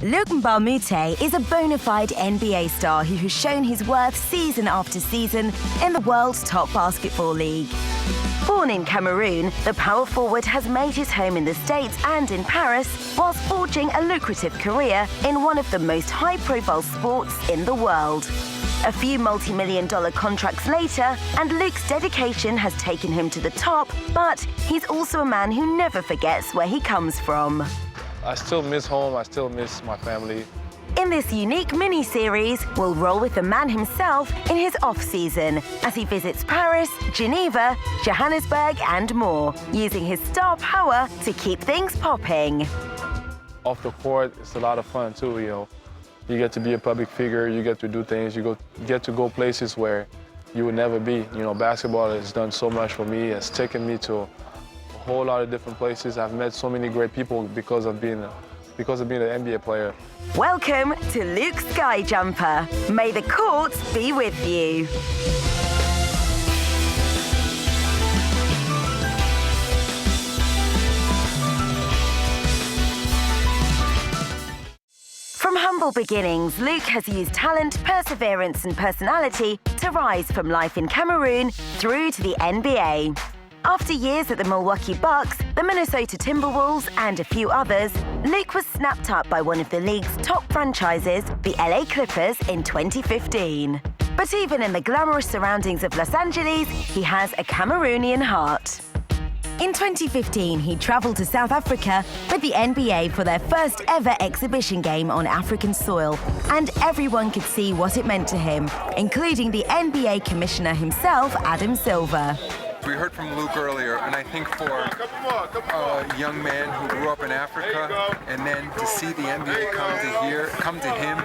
Luc Mbah A Moute is a bona fide NBA star who has shown his worth season after season in the world's top basketball league. Born in Cameroon, the power forward has made his home in the States and in Paris, whilst forging a lucrative career in one of the most high-profile sports in the world. A few multi-million-dollar contracts later, and Luc's dedication has taken him to the top, but he's also a man who never forgets where he comes from. I still miss home, I still miss my family. In this unique mini-series, we'll roll with the man himself in his off-season as he visits Paris, Geneva, Johannesburg and more, using his star power to keep things popping. Off the court, it's a lot of fun too, you know. You get to be a public figure, you get to do things, you get to go places where you would never be. You know, basketball has done so much for me, it's taken me to a whole lot of different places. I've met so many great people because of being an NBA player. Welcome to LucSkyjumper. May the courts be with you. From humble beginnings, Luc has used talent, perseverance and personality to rise from life in Cameroon through to the NBA. After years at the Milwaukee Bucks, the Minnesota Timberwolves and a few others, Luc was snapped up by one of the league's top franchises, the LA Clippers, in 2015. But even in the glamorous surroundings of Los Angeles, he has a Cameroonian heart. In 2015, he traveled to South Africa with the NBA for their first ever exhibition game on African soil, and everyone could see what it meant to him, including the NBA commissioner himself, Adam Silver. We heard from Luc earlier, and I think for a young man who grew up in Africa and then to see the NBA come to him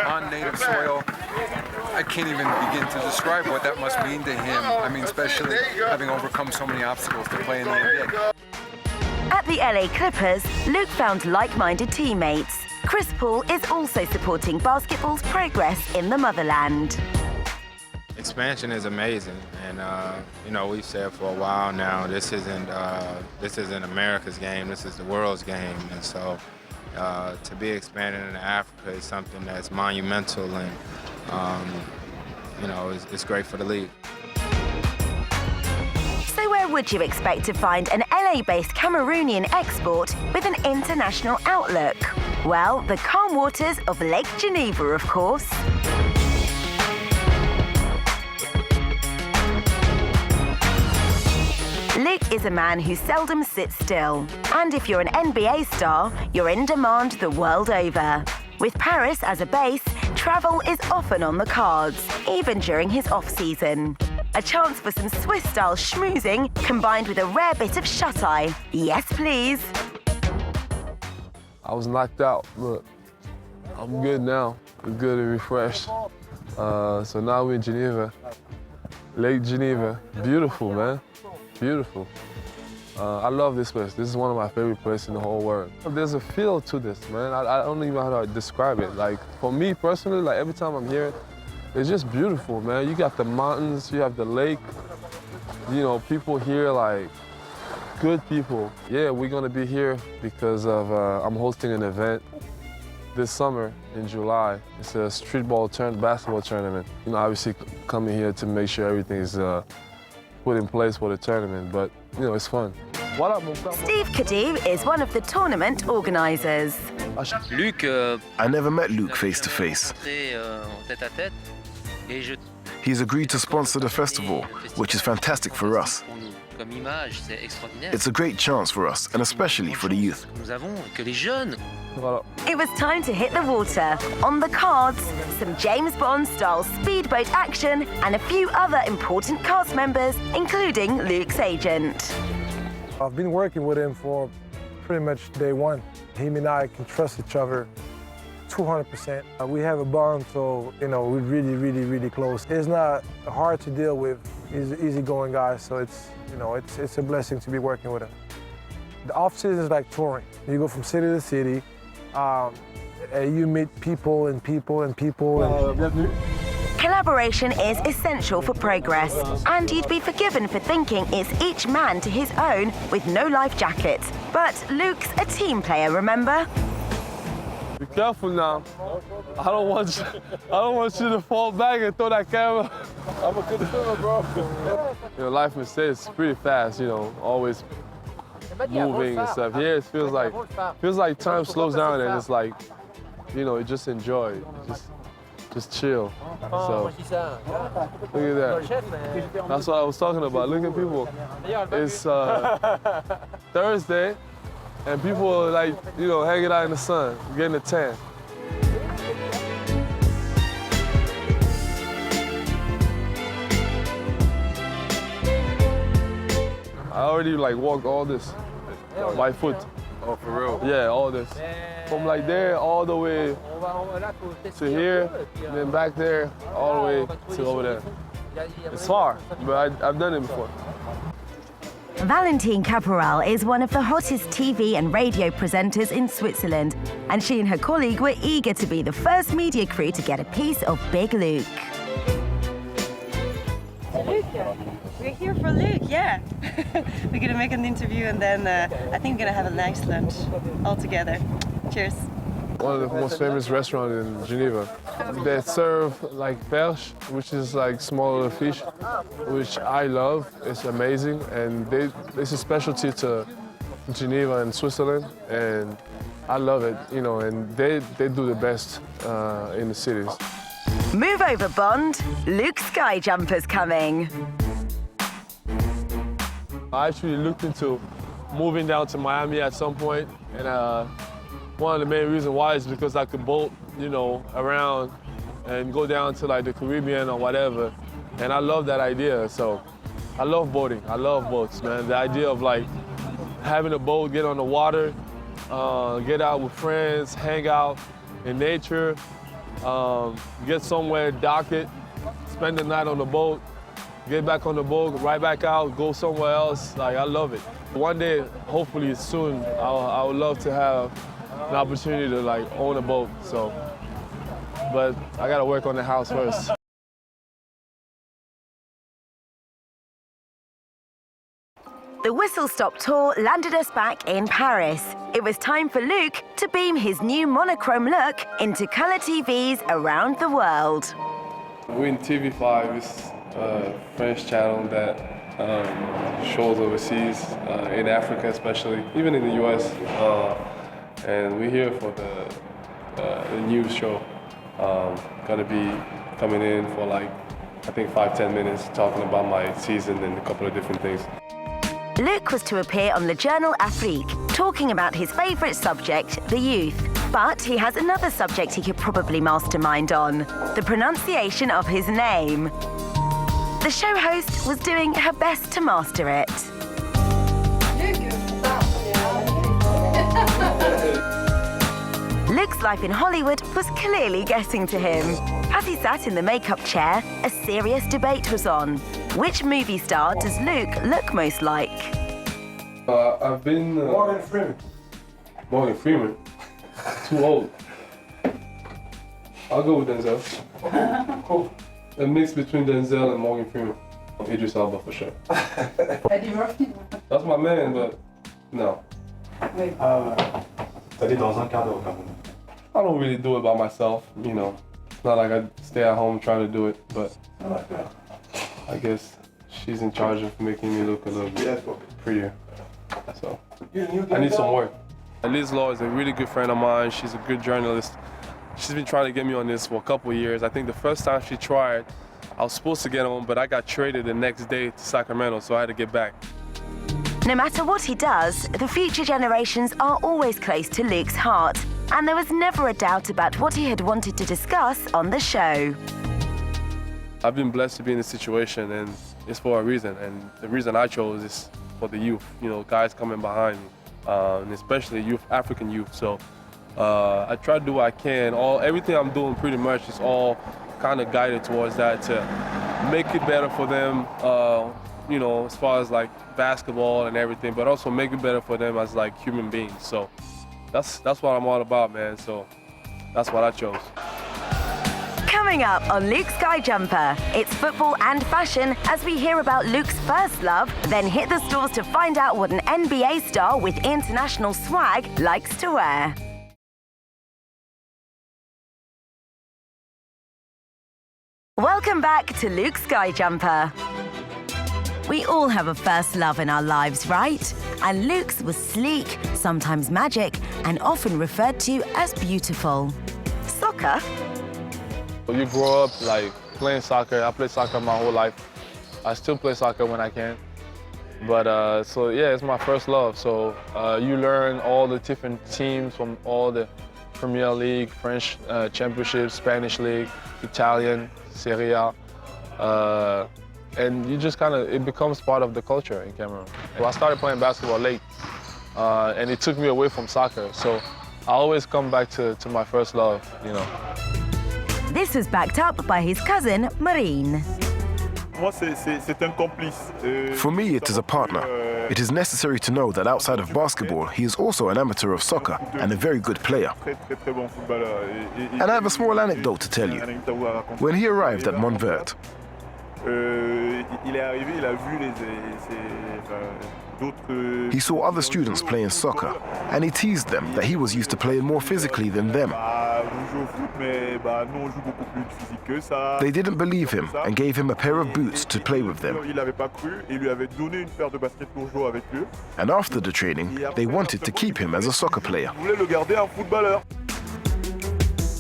on native soil, I can't even begin to describe what that must mean to him. I mean, especially having overcome so many obstacles to play in the NBA. At the LA Clippers, Luc found like-minded teammates. Chris Paul is also supporting basketball's progress in the motherland. Expansion is amazing, and you know, we've said for a while now, this isn't America's game, this is the world's game, and so to be expanding into Africa is something that's monumental, and you know, it's great for the league. So where would you expect to find an LA-based Cameroonian export with an international outlook? Well, the calm waters of Lake Geneva, of course. Luc is a man who seldom sits still. And if you're an NBA star, you're in demand the world over. With Paris as a base, travel is often on the cards, even during his off-season. A chance for some Swiss-style schmoozing combined with a rare bit of shut-eye. Yes, please. I was knocked out, but I'm good now. I'm good and refreshed. So now we're in Geneva. Lake Geneva. Beautiful, man. Beautiful. I love this place. This is one of my favorite places in the whole world. There's a feel to this, man. I don't even know how to describe it. Like, for me personally, like every time I'm here, it's just beautiful, man. You got the mountains, you have the lake. You know, people here, like, good people. Yeah, we're gonna be here because of, I'm hosting an event this summer in July. It's a streetball basketball tournament. You know, obviously coming here to make sure everything is put in place for the tournament, but you know, it's fun. Steve Bedu is one of the tournament organizers. Luc, I never met Luc face to face. He's agreed to sponsor the festival, which is fantastic for us. It's a great chance for us, and especially for the youth. It was time to hit the water. On the cards, some James Bond-style speedboat action and a few other important cast members, including Luc's agent. I've been working with him for pretty much day one. Him and I can trust each other 200%. We have a bond, so, you know, we're really, really, really close. He's not hard to deal with. He's an easygoing guy, so it's, you know, it's a blessing to be working with him. The off-season is like touring. You go from city to city, you meet people and people and people. Collaboration is essential for progress, and you'd be forgiven for thinking it's each man to his own with no life jacket. But Luc's a team player, remember? careful now. I don't want you to fall back and throw that camera. I'm a good swimmer, bro. You know, life in the States is pretty fast, you know, always moving and stuff. Here it feels like time slows down and it's like, you know, you just enjoy, just chill. So, look at that. That's what I was talking about. Look at people. It's Thursday, and people are like, you know, hanging out in the sun, getting a tan. I already like walked all this by foot. Oh, for real? Yeah, all this. From like there all the way to here, and then back there, all the way to over there. It's hard, but I've done it before. Valentine Caporal is one of the hottest TV and radio presenters in Switzerland, and she and her colleague were eager to be the first media crew to get a piece of Big Luc. Luc, we're here for Luc, yeah. We're gonna make an interview and then I think we're gonna have a nice lunch all together. Cheers. One of the most famous restaurants in Geneva. They serve like perche, which is like smaller fish, which I love. It's amazing, and it's a specialty to Geneva and Switzerland, and I love it, you know, and they do the best in the cities. Move over, Bond. LucSkyjumper's coming. I actually looked into moving down to Miami at some point, and one of the main reasons why is because I could boat, you know, around and go down to like the Caribbean or whatever, and I love that idea. So I love boating. I love boats, man. The idea of like having a boat, get on the water, get out with friends, hang out in nature, get somewhere, dock it, spend the night on the boat, get back on the boat, right back out, go somewhere else. Like, I love it. One day, hopefully soon, I would love to have an opportunity to like own a boat. So, but I gotta work on the house first. The whistle-stop tour landed us back in Paris. It was time for Luc to beam his new monochrome look into colour TVs around the world. We're in TV5, it's a French channel that shows overseas, in Africa especially, even in the US. And we're here for the news show. Gonna be coming in for like, I think 5-10 minutes, talking about my season and a couple of different things. Luc was to appear on Le Journal Afrique, talking about his favourite subject, the youth. But he has another subject he could probably mastermind on, the pronunciation of his name. The show host was doing her best to master it. Luc's life in Hollywood was clearly getting to him. As he sat in the makeup chair, a serious debate was on. Which movie star does Luc look most like? I've been... Morgan Freeman. Morgan Freeman? Too old. I'll go with Denzel. Cool. A mix between Denzel and Morgan Freeman. Idris Elba for sure. Eddie Murphy. That's my man, but no. T'allais dans un quart d'heure au Cameroun. I don't really do it by myself, you know. It's not like I stay at home trying to do it, but I guess she's in charge of making me look a little bit prettier. So I need some work. Liz Law is a really good friend of mine. She's a good journalist. She's been trying to get me on this for a couple of years. I think the first time she tried, I was supposed to get on, but I got traded the next day to Sacramento, so I had to get back. No matter what he does, the future generations are always close to Luc's heart, and there was never a doubt about what he had wanted to discuss on the show. I've been blessed to be in this situation, and it's for a reason, and the reason I chose is for the youth, you know, guys coming behind me, and especially youth, African youth. So I try to do what I can. Everything I'm doing pretty much is all kind of guided towards that, to make it better for them, you know, as far as like basketball and everything, but also make it better for them as like human beings. So that's what I'm all about, man. So that's what I chose. Coming up on LucSkyjumper, it's football and fashion as we hear about Luc's first love, then hit the stores to find out what an NBA star with international swag likes to wear. Welcome back to LucSkyjumper. We all have a first love in our lives, right? And Luc's was sleek, sometimes magic, and often referred to as beautiful. Soccer? You grow up like playing soccer. I played soccer my whole life. I still play soccer when I can. But so yeah, it's my first love. So you learn all the different teams from all the Premier League, French Championship, Spanish League, Italian, Serie A. And you just it becomes part of the culture in Cameroon. Well, I started playing basketball late, and it took me away from soccer. So I always come back to my first love, you know. This was backed up by his cousin, Marine. For me, it is a partner. It is necessary to know that outside of basketball, he is also an amateur of soccer and a very good player. And I have a small anecdote to tell you. When he arrived at Montvert, he saw other students playing soccer, and he teased them that he was used to playing more physically than them. They didn't believe him and gave him a pair of boots to play with them. And after the training, they wanted to keep him as a soccer player.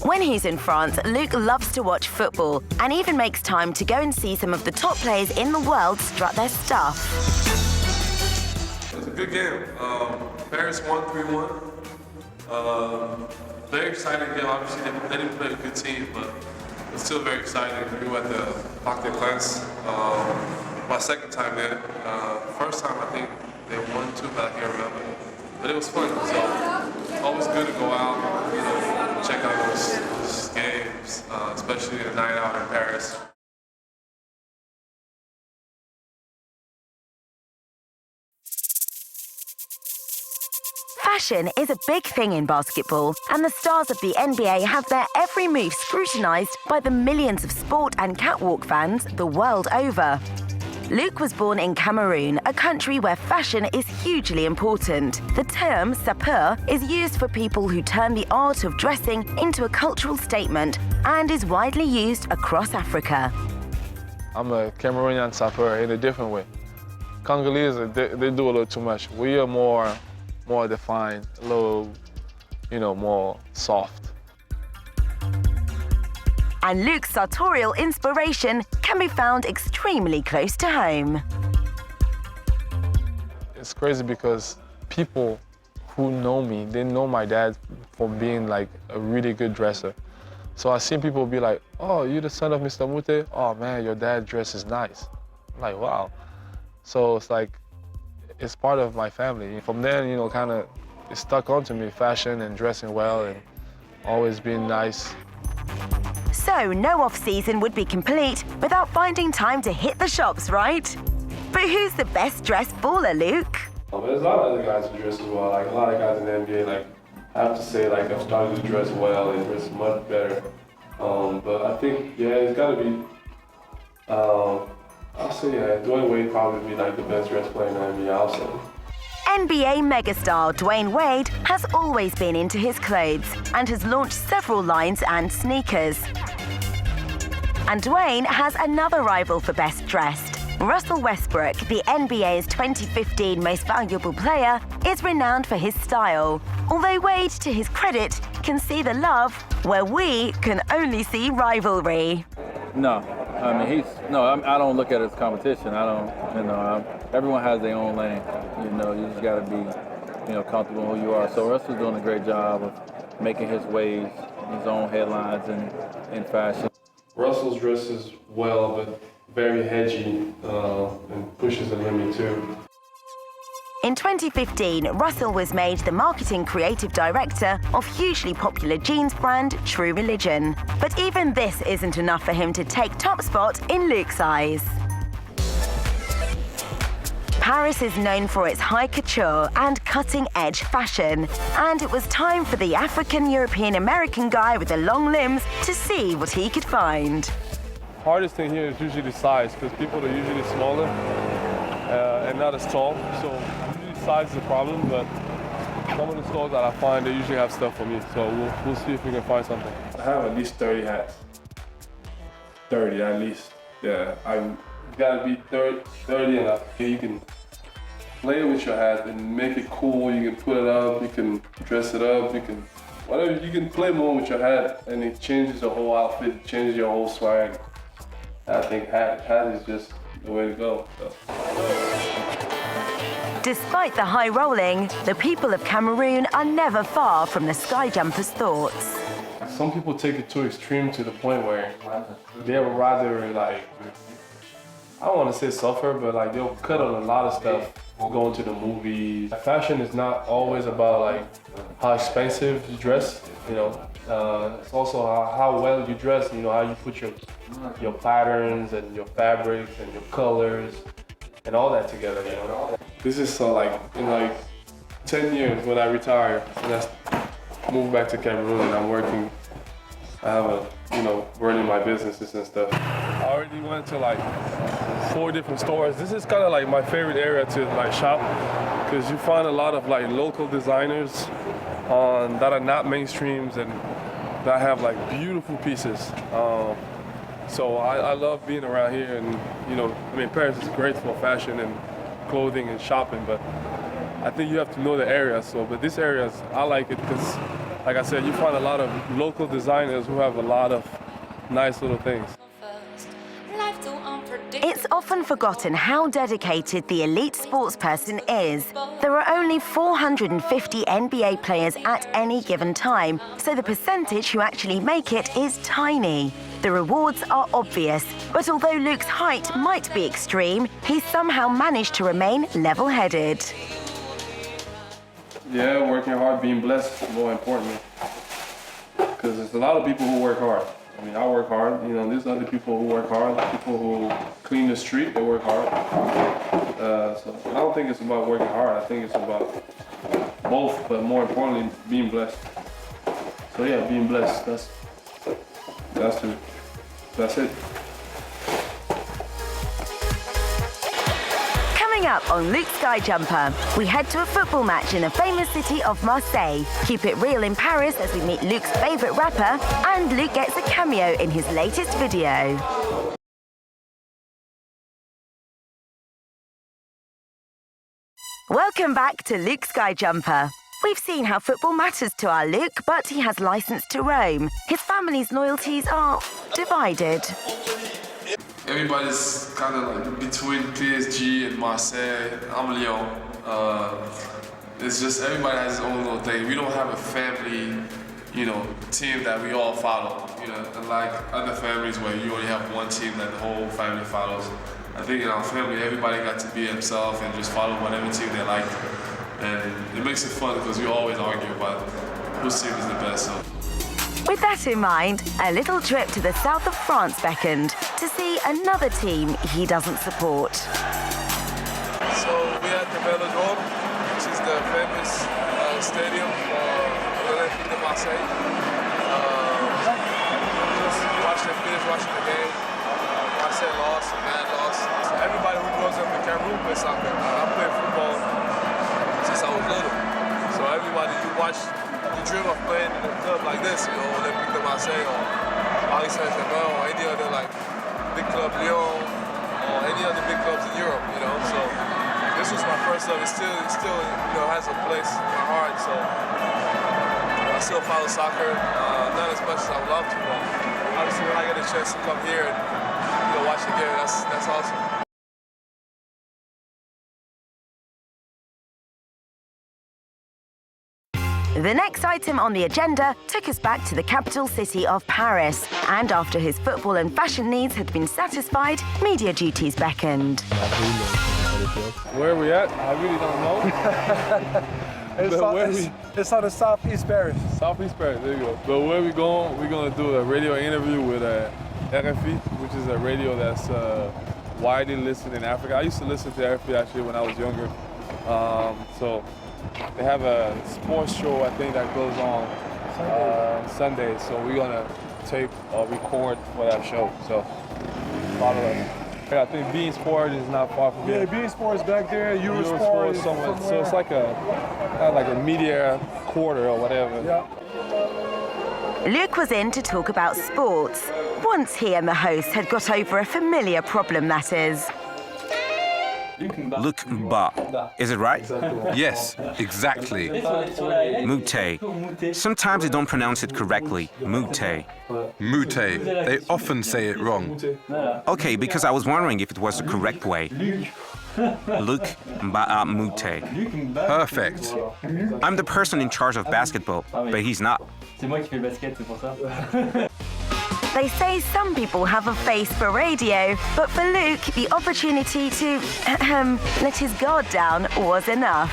When he's in France, Luc loves to watch football and even makes time to go and see some of the top players in the world strut their stuff. It was a good game. Paris won 3-1. Very exciting game. Obviously, they didn't play a good team, but it's still very exciting. We were at the Parc des Princes. My second time there. First time, I think they won 2, but I can't remember. But it was fun. So always good to go out, you know, check out those games, especially a night out in Paris. Fashion is a big thing in basketball, and the stars of the NBA have their every move scrutinized by the millions of sport and catwalk fans the world over. Luc was born in Cameroon, a country where fashion is hugely important. The term sapeur is used for people who turn the art of dressing into a cultural statement and is widely used across Africa. I'm a Cameroonian sapeur in a different way. Congolese, they do a little too much. We are more defined, a little, you know, more soft. And Luc's sartorial inspiration can be found extremely close to home. It's crazy because people who know me, they know my dad for being like a really good dresser. So I've seen people be like, oh, you're the son of Mr. Moute? Oh man, your dad dresses nice. I'm like, wow. So it's like, it's part of my family. From then, you know, it stuck onto me, fashion and dressing well and always being nice. So no off-season would be complete without finding time to hit the shops, right? But who's the best dressed baller, Luc? There's a lot of other guys who dress as well. Like a lot of guys in the NBA, like I have to say, like I've started to dress well and dress much better. But I think, yeah, it's got to be. I'll say, yeah, Dwayne Wade probably be like the best dressed player in the NBA. I'll say. NBA megastar Dwayne Wade has always been into his clothes and has launched several lines and sneakers. And Dwayne has another rival for best dressed. Russell Westbrook, the NBA's 2015 most valuable player, is renowned for his style. Although Wade, to his credit, can see the love where we can only see rivalry. No, I mean, I don't look at it as competition. Everyone has their own lane. You know, you just gotta be, comfortable in who you are. So Russell's doing a great job of making his ways, his own headlines in fashion. Russell's dresses well, but very hedgy and pushes the limit too. In 2015, Russell was made the marketing creative director of hugely popular jeans brand True Religion. But even this isn't enough for him to take top spot in Luc's eyes. Paris is known for its high couture and cutting-edge fashion, and it was time for the African-European-American guy with the long limbs to see what he could find. Hardest thing here is usually the size, because people are usually smaller and not as tall. So usually size is a problem, but some of the stores that I find, they usually have stuff for me. So we'll see if we can find something. I have at least 30 hats. 30 at least. Yeah, you gotta be 30 enough. You can play with your hat and make it cool. You can put it up, you can dress it up, you can whatever. You can play more with your hat, and it changes the whole outfit, it changes your whole swag. I think hat is just the way to go. So. Despite the high rolling, the people of Cameroon are never far from the skyjumpers' thoughts. Some people take it to extreme to the point where they would rather, like, I don't want to say suffer, but like they'll cut on a lot of stuff, going to the movies. Fashion is not always about like how expensive you dress, you know. It's also how well you dress, you know, how you put your patterns and your fabrics and your colors and all that together, you know. This is so like in like 10 years when I retire and I move back to Cameroon and I'm working. I have running my businesses and stuff. I already went to like 4 different stores. This is kind of like my favorite area to like shop because you find a lot of like local designers that are not mainstreams and that have like beautiful pieces. So I love being around here, and you know, I mean, Paris is great for fashion and clothing and shopping, but I think you have to know the area. But this area, I like it because, like I said, you find a lot of local designers who have a lot of nice little things. It's often forgotten how dedicated the elite sportsperson is. There are only 450 NBA players at any given time, so the percentage who actually make it is tiny. The rewards are obvious, but although Luc's height might be extreme, he's somehow managed to remain level-headed. Yeah, working hard, being blessed, more importantly. Because there's a lot of people who work hard. I mean, I work hard, you know, there's other people who work hard, people who clean the street, they work hard. So I don't think it's about working hard, I think it's about both, but more importantly, being blessed. So yeah, being blessed, that's it. Coming up on LucSkyjumper, we head to a football match in the famous city of Marseille, keep it real in Paris as we meet Luc's favourite rapper, and Luc gets a cameo in his latest video. Welcome back to LucSkyjumper. We've seen how football matters to our Luc, but he has license to roam. His family's loyalties are divided. Everybody's kind of like between PSG and Marseille. I'm Lyon. It's just everybody has his own little thing. We don't have a family, you know, team that we all follow. You know, unlike other families where you only have one team that the whole family follows. I think in our family, everybody got to be himself and just follow whatever team they liked. And it makes it fun because we always argue about whose team is the best. So. With that in mind, a little trip to the south of France beckoned to see another team he doesn't support. So we at the Velodrome, which is the famous stadium for Olympique de Marseille. Just finish watching the game. Marseille lost, man lost. So everybody who grows up in Cameroon plays soccer. I played football since I was little. So everybody you dream of playing in a club like this, you know, Olympique de Marseille or Paris Saint-Germain or any other like big club, Lyon, or any other big clubs in Europe, you know. So this was my first love. It still you know, has a place in my heart. So I still follow soccer, not as much as I would love to, but obviously when I get a chance to come here and watch the game, that's awesome. The next item on the agenda took us back to the capital city of Paris, and after his football and fashion needs had been satisfied, media duties beckoned. Where are we at? I really don't know. It's on the southeast Paris. Southeast Paris, there you go. But where we going? We're going to do a radio interview with RFI, which is a radio that's widely listened in Africa. I used to listen to RFI actually when I was younger. So they have a sports show, I think, that goes on Sunday. So we're gonna tape or record for that show. So follow us. I think Bein Sport is not far from here. Yeah, Bein Sport is back there. Eurosport is somewhere. So it's like a media quarter or whatever. Yeah. Luc was in to talk about sports. Once he and the host had got over a familiar problem, that is. Luc Mbah, is it right? Yes, exactly. Moute. Sometimes they don't pronounce it correctly. Moute. Moute. They often say it wrong. Okay, because I was wondering if it was the correct way. Luc Mbah A Moute. Perfect. I'm the person in charge of basketball, but he's not. They say some people have a face for radio, but for Luc, the opportunity to let his guard down was enough.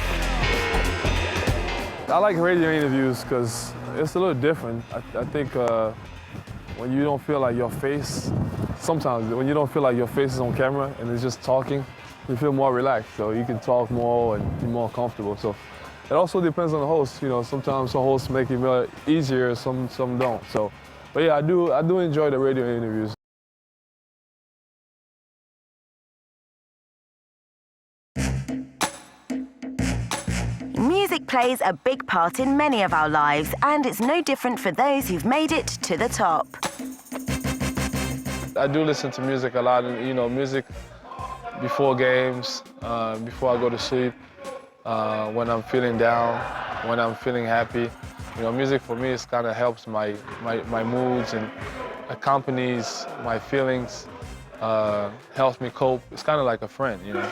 I like radio interviews because it's a little different. I think when you don't feel like your face, sometimes when you don't feel like your face is on camera and it's just talking, you feel more relaxed, so you can talk more and be more comfortable. So it also depends on the host. You know, sometimes some hosts make it more easier, some don't. So, but yeah, I do enjoy the radio interviews. Music plays a big part in many of our lives, and it's no different for those who've made it to the top. I do listen to music a lot, and you know, music before games, before I go to sleep, when I'm feeling down, when I'm feeling happy. You know, music for me is kind of helps my moods and accompanies my feelings, helps me cope. It's kind of like a friend, you know.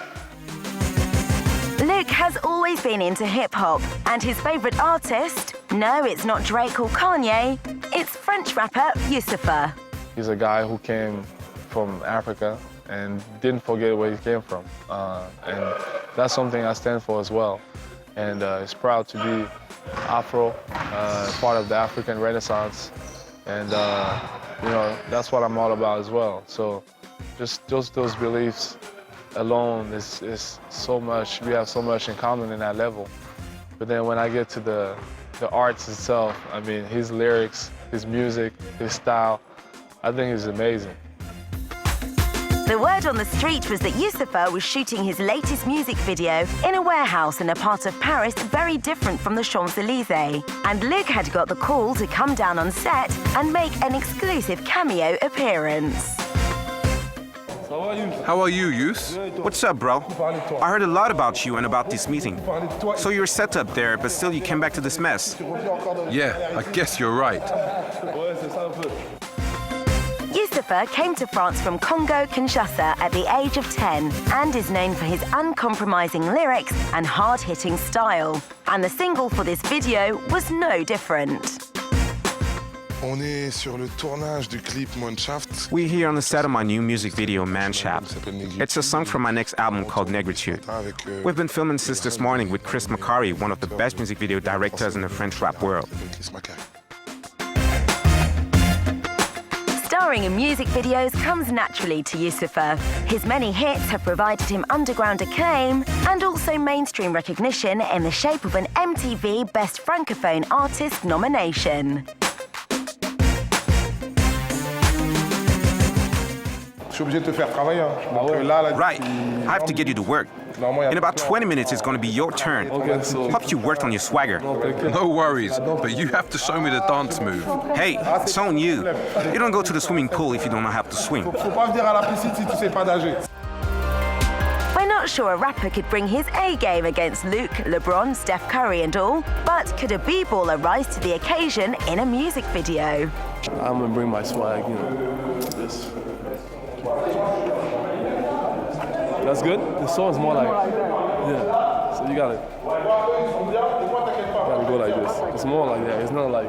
Luc has always been into hip-hop, and his favorite artist, no, it's not Drake or Kanye, it's French rapper Youssoupha. He's a guy who came from Africa and didn't forget where he came from. And that's something I stand for as well. And he's proud to be Afro, part of the African Renaissance. And, you know, that's what I'm all about as well. So just those beliefs alone is so much, we have so much in common in that level. But then when I get to the arts itself, I mean, his lyrics, his music, his style, I think he's amazing. The word on the street was that Youssoupha was shooting his latest music video in a warehouse in a part of Paris very different from the Champs-Élysées. And Luc had got the call to come down on set and make an exclusive cameo appearance. How are you, Yus? What's up, bro? I heard a lot about you and about this meeting. So you're set up there, but still you came back to this mess. Yeah, I guess you're right. Youssoupha came to France from Congo, Kinshasa at the age of 10 and is known for his uncompromising lyrics and hard-hitting style. And the single for this video was no different. We're here on the set of my new music video, Manshaft. It's a song from my next album called Negritude. We've been filming since this morning with Chris Macari, one of the best music video directors in the French rap world. Starring in music videos comes naturally to Youssoupha. His many hits have provided him underground acclaim and also mainstream recognition in the shape of an MTV Best Francophone Artist nomination. Right, I have to get you to work. In about 20 minutes, it's going to be your turn. Hope you worked on your swagger. No worries, but you have to show me the dance move. Hey, it's on you. You don't go to the swimming pool if you don't know how to swim. We're not sure a rapper could bring his A game against Luc, LeBron, Steph Curry and all, but could a b-baller rise to the occasion in a music video? I'm gonna bring my swag, you know, this. That's good? The song's more like, yeah, so you gotta go like this. It's more like that, it's not like...